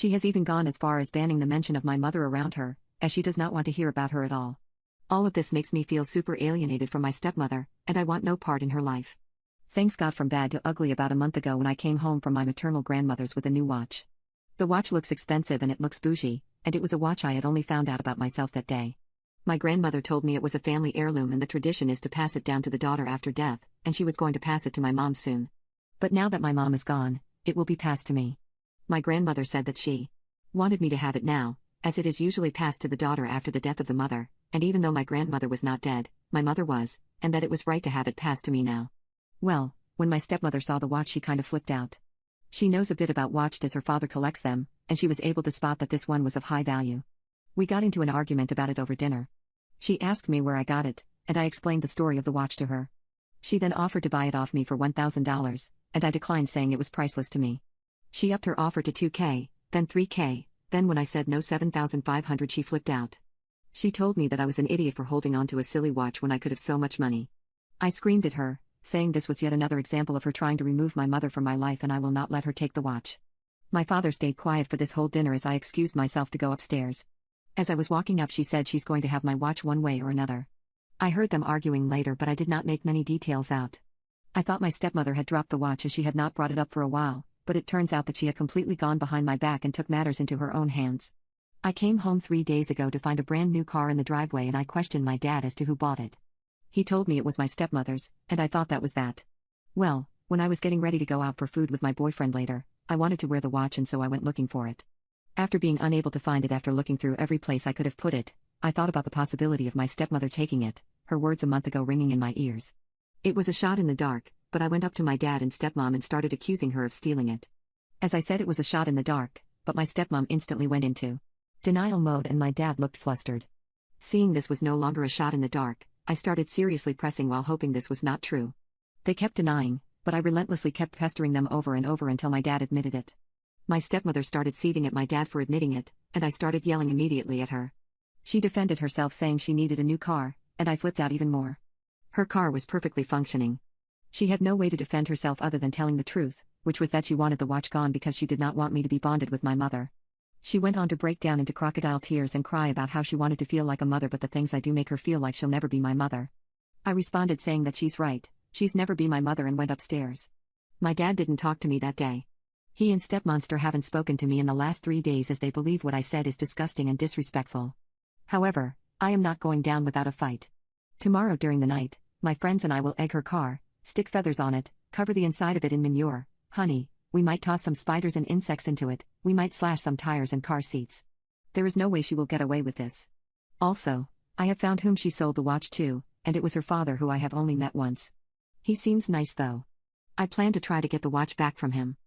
She has even gone as far as banning the mention of my mother around her, as she does not want to hear about her at all. All of this makes me feel super alienated from my stepmother, and I want no part in her life. Things got from bad to ugly about a month ago when I came home from my maternal grandmother's with a new watch. The watch looks expensive and it looks bougie, and it was a watch I had only found out about myself that day. My grandmother told me it was a family heirloom and the tradition is to pass it down to the daughter after death, and she was going to pass it to my mom soon. But now that my mom is gone, it will be passed to me. My grandmother said that she wanted me to have it now, as it is usually passed to the daughter after the death of the mother, and even though my grandmother was not dead, my mother was, and that it was right to have it passed to me now. Well, when my stepmother saw the watch she kind of flipped out. She knows a bit about watches as her father collects them, and she was able to spot that this one was of high value. We got into an argument about it over dinner. She asked me where I got it, and I explained the story of the watch to her. She then offered to buy it off me for $1,000, and I declined, saying it was priceless to me. She upped her offer to $2,000, then $3,000, then when I said no $7,500 she flipped out. She told me that I was an idiot for holding on to a silly watch when I could have so much money. I screamed at her, saying this was yet another example of her trying to remove my mother from my life and I will not let her take the watch. My father stayed quiet for this whole dinner as I excused myself to go upstairs. As I was walking up she said she's going to have my watch one way or another. I heard them arguing later but I did not make many details out. I thought my stepmother had dropped the watch as she had not brought it up for a while, but it turns out that she had completely gone behind my back and took matters into her own hands. I came home 3 days ago to find a brand new car in the driveway and I questioned my dad as to who bought it. He told me it was my stepmother's, and I thought that was that. Well, when I was getting ready to go out for food with my boyfriend later, I wanted to wear the watch and so I went looking for it. After being unable to find it after looking through every place I could have put it, I thought about the possibility of my stepmother taking it, her words a month ago ringing in my ears. It was a shot in the dark, but I went up to my dad and stepmom and started accusing her of stealing it. As I said, it was a shot in the dark, but my stepmom instantly went into denial mode and my dad looked flustered. Seeing this was no longer a shot in the dark, I started seriously pressing while hoping this was not true. They kept denying, but I relentlessly kept pestering them over and over until my dad admitted it. My stepmother started seething at my dad for admitting it, and I started yelling immediately at her. She defended herself saying she needed a new car, and I flipped out even more. Her car was perfectly functioning. She had no way to defend herself other than telling the truth, which was that she wanted the watch gone because she did not want me to be bonded with my mother. She went on to break down into crocodile tears and cry about how she wanted to feel like a mother, but the things I do make her feel like she'll never be my mother. I responded saying that she's right, she's never be my mother, and went upstairs. My dad didn't talk to me that day. He and stepmonster haven't spoken to me in the last 3 days as they believe what I said is disgusting and disrespectful. However, I am not going down without a fight. Tomorrow during the night, my friends and I will egg her car, stick feathers on it, cover the inside of it in manure, honey, we might toss some spiders and insects into it, we might slash some tires and car seats. There is no way she will get away with this. Also, I have found whom she sold the watch to, and it was her father, who I have only met once. He seems nice though. I plan to try to get the watch back from him.